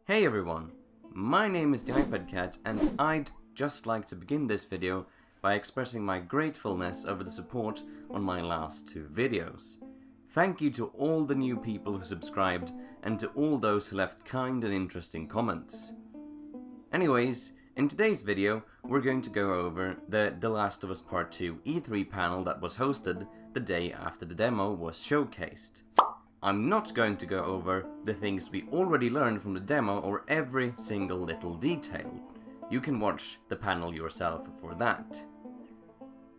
Hey everyone, my name is TheiPadCat and I'd just like to begin this video by expressing my gratefulness over the support on my last two videos. Thank you to all the new people who subscribed and to all those who left kind and interesting comments. Anyways, in today's video we're going to go over the Last of Us Part 2 E3 panel that was hosted the day after the demo was showcased. I'm not going to go over the things we already learned from the demo or every single little detail. You can watch the panel yourself for that.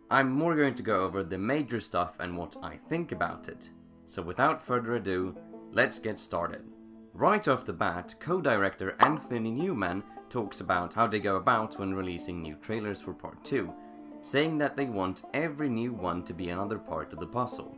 I'm more going to go over the major stuff and what I think about it. So without further ado, let's get started. Right off the bat, co-director Anthony Newman talks about how they go about when releasing new trailers for Part 2, saying that they want every new one to be another part of the puzzle.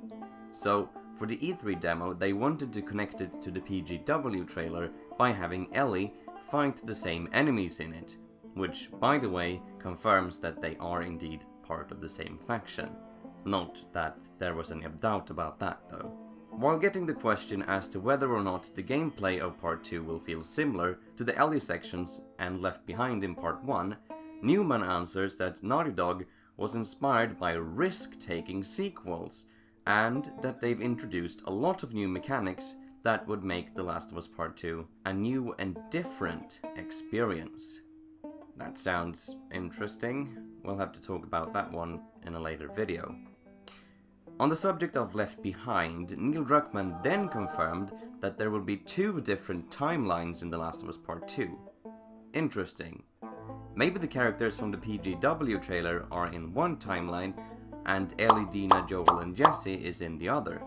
So, for the E3 demo, they wanted to connect it to the PGW trailer by having Ellie fight the same enemies in it, which, by the way, confirms that they are indeed part of the same faction. Not that there was any doubt about that, though. While getting the question as to whether or not the gameplay of Part 2 will feel similar to the Ellie sections and Left Behind in Part 1, Newman answers that Naughty Dog was inspired by risk-taking sequels, and that they've introduced a lot of new mechanics that would make The Last of Us Part 2 a new and different experience. That sounds interesting. We'll have to talk about that one in a later video. On the subject of Left Behind, Neil Druckmann then confirmed that there will be two different timelines in The Last of Us Part 2. Interesting. Maybe the characters from the PGW trailer are in one timeline and Ellie, Dina, Joel and Jesse is in the other.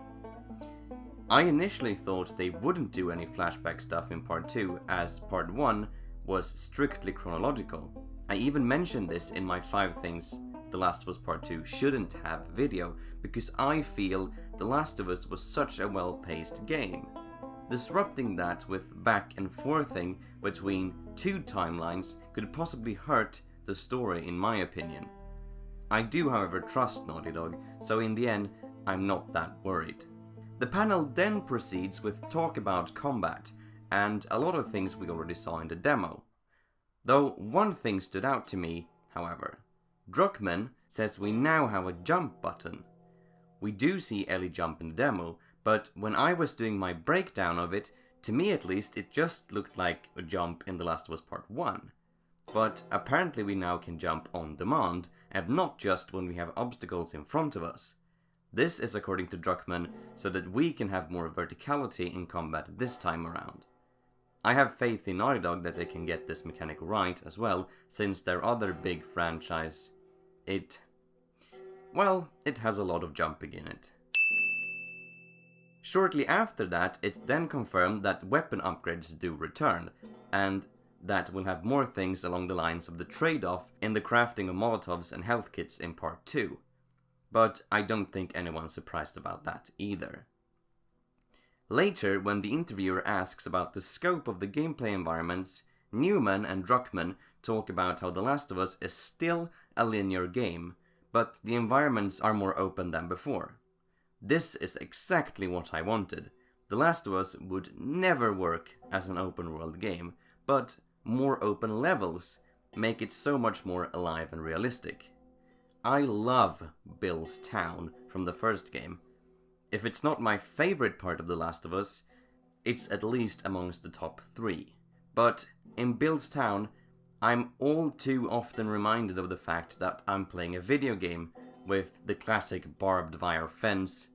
I initially thought they wouldn't do any flashback stuff in Part 2 as Part 1 was strictly chronological. I even mentioned this in my 5 things The Last of Us Part 2 shouldn't have video because I feel The Last of Us was such a well-paced game. Disrupting that with back and forthing between two timelines could possibly hurt the story in my opinion. I do, however, trust Naughty Dog, so in the end, I'm not that worried. The panel then proceeds with talk about combat, and a lot of things we already saw in the demo. Though one thing stood out to me, however. Druckmann says we now have a jump button. We do see Ellie jump in the demo, but when I was doing my breakdown of it, to me at least, it just looked like a jump in The Last of Us Part 1. But apparently we now can jump on demand, and not just when we have obstacles in front of us. This is according to Druckmann, so that we can have more verticality in combat this time around. I have faith in Naughty Dog that they can get this mechanic right as well, since their other big franchise, it has a lot of jumping in it. Shortly after that, it's then confirmed that weapon upgrades do return, and that will have more things along the lines of the trade-off in the crafting of Molotovs and health kits in Part 2. But I don't think anyone's surprised about that either. Later, when the interviewer asks about the scope of the gameplay environments, Newman and Druckmann talk about how The Last of Us is still a linear game, but the environments are more open than before. This is exactly what I wanted. The Last of Us would never work as an open world game, but more open levels make it so much more alive and realistic. I love Bill's town from the first game. If it's not my favorite part of The Last of Us, it's at least amongst the top 3. But in Bill's town, I'm all too often reminded of the fact that I'm playing a video game with the classic barbed wire fence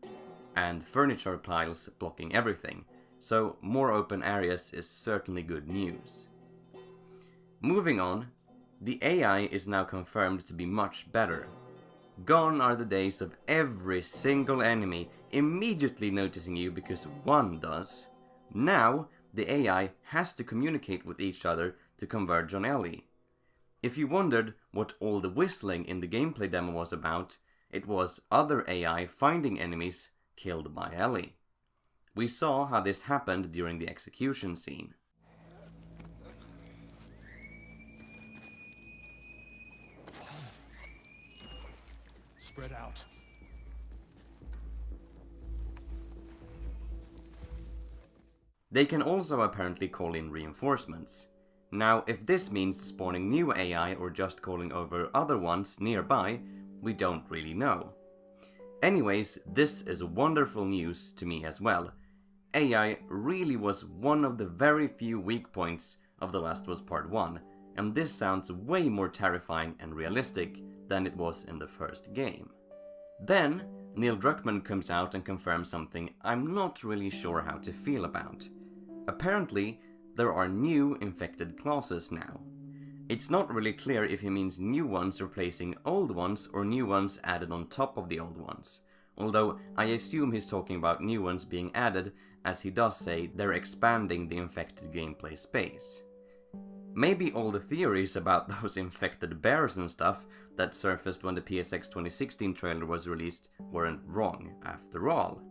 and furniture piles blocking everything, so more open areas is certainly good news. Moving on, the AI is now confirmed to be much better. Gone are the days of every single enemy immediately noticing you because one does. Now, the AI has to communicate with each other to converge on Ellie. If you wondered what all the whistling in the gameplay demo was about, it was other AI finding enemies killed by Ellie. We saw how this happened during the execution scene. Spread out. They can also apparently call in reinforcements. Now, if this means spawning new AI or just calling over other ones nearby, we don't really know. Anyways, this is wonderful news to me as well. AI really was one of the very few weak points of The Last of Us Part 1, and this sounds way more terrifying and realistic than it was in the first game. Then, Neil Druckmann comes out and confirms something I'm not really sure how to feel about. Apparently, there are new infected classes now. It's not really clear if he means new ones replacing old ones or new ones added on top of the old ones, although I assume he's talking about new ones being added, as he does say they're expanding the infected gameplay space. Maybe all the theories about those infected bears and stuff that surfaced when the PSX 2016 trailer was released weren't wrong after all.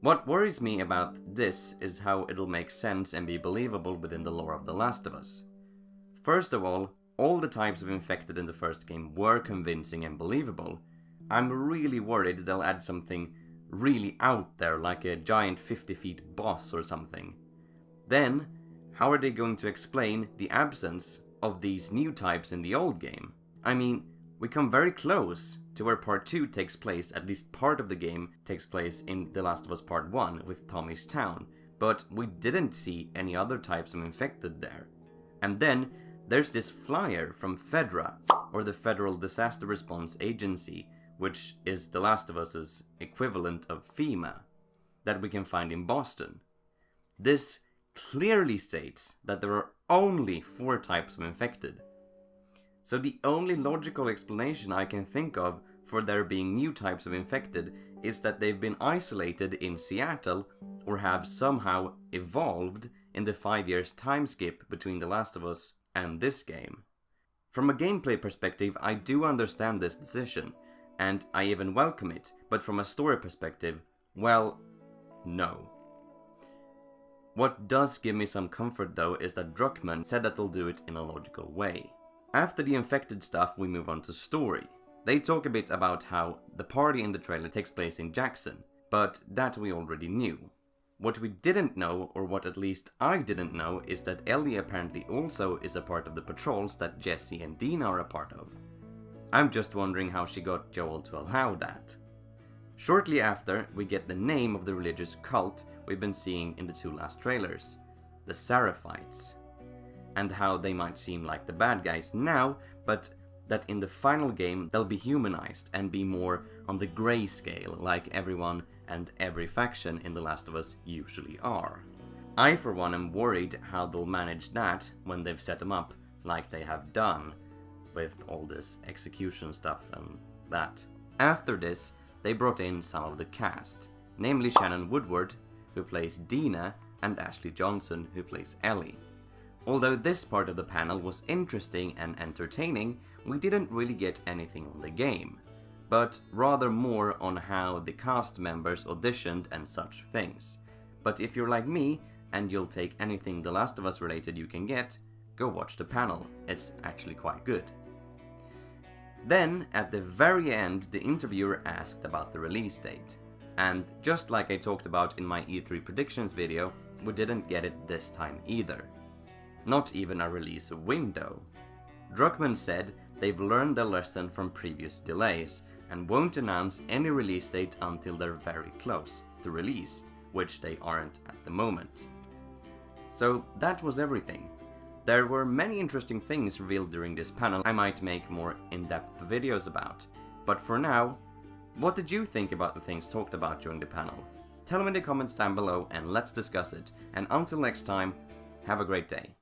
What worries me about this is how it'll make sense and be believable within the lore of The Last of Us. First of all the types of infected in the first game were convincing and believable. I'm really worried they'll add something really out there, like a giant 50-feet boss or something. Then, how are they going to explain the absence of these new types in the old game? I mean, we come very close to where Part 2 takes place, at least part of the game takes place in The Last of Us Part 1 with Tommy's town, but we didn't see any other types of infected there. And then, there's this flyer from Fedra, or the Federal Disaster Response Agency, which is The Last of Us's equivalent of FEMA, that we can find in Boston. This clearly states that there are only 4 types of infected. So the only logical explanation I can think of for there being new types of infected is that they've been isolated in Seattle or have somehow evolved in the 5 years time skip between The Last of Us and this game. From a gameplay perspective, I do understand this decision, and I even welcome it, but from a story perspective, well, no. What does give me some comfort though is that Druckmann said that they'll do it in a logical way. After the infected stuff, we move on to story. They talk a bit about how the party in the trailer takes place in Jackson, but that we already knew. What we didn't know, or what at least I didn't know, is that Ellie apparently also is a part of the patrols that Jesse and Dina are a part of. I'm just wondering how she got Joel to allow that. Shortly after, we get the name of the religious cult we've been seeing in the 2 last trailers, the Seraphites, and how they might seem like the bad guys now, but that in the final game they'll be humanized and be more on the grey scale, like everyone and every faction in The Last of Us usually are. I for one am worried how they'll manage that when they've set them up like they have done with all this execution stuff and that. After this, they brought in some of the cast, namely Shannon Woodward, who plays Dina, and Ashley Johnson, who plays Ellie. Although this part of the panel was interesting and entertaining, we didn't really get anything on the game, but rather more on how the cast members auditioned and such things. But if you're like me, and you'll take anything The Last of Us related you can get, go watch the panel, it's actually quite good. Then, at the very end, the interviewer asked about the release date, and just like I talked about in my E3 predictions video, we didn't get it this time either. Not even a release window. Druckmann said they've learned their lesson from previous delays and won't announce any release date until they're very close to release, which they aren't at the moment. So that was everything. There were many interesting things revealed during this panel I might make more in-depth videos about, but for now, what did you think about the things talked about during the panel? Tell me in the comments down below and let's discuss it, and until next time, have a great day.